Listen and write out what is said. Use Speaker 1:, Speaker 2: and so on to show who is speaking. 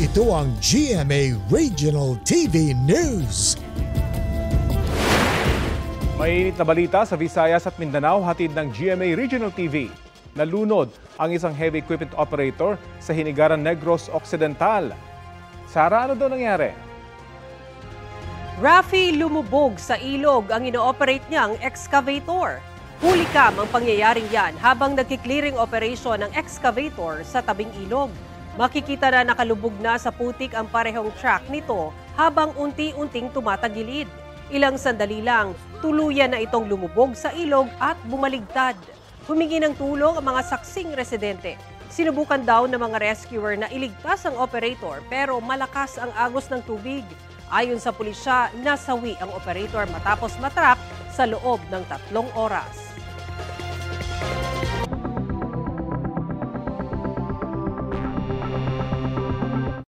Speaker 1: Ito ang GMA Regional TV News.
Speaker 2: Mainit na balita sa Visayas at Mindanao, hatid ng GMA Regional TV. Nalunod ang isang heavy equipment operator sa Hinigaran Negros Occidental. Sara, ano daw nangyari?
Speaker 3: Rafi, lumubog sa ilog ang ino-operate niyang excavator. Hulikam ang pangyayaring yan habang nagki-clearing operation ng excavator sa tabing ilog. Makikita na nakalubog na sa putik ang parehong track nito habang unti-unting tumatagilid. Ilang sandali lang, tuluyan na itong lumubog sa ilog at bumaligtad. Humingi ng tulong ang mga saksing residente. Sinubukan daw ng mga rescuer na iligtas ang operator pero malakas ang agos ng tubig. Ayon sa pulisya, nasawi ang operator matapos matrap sa loob ng 3 oras.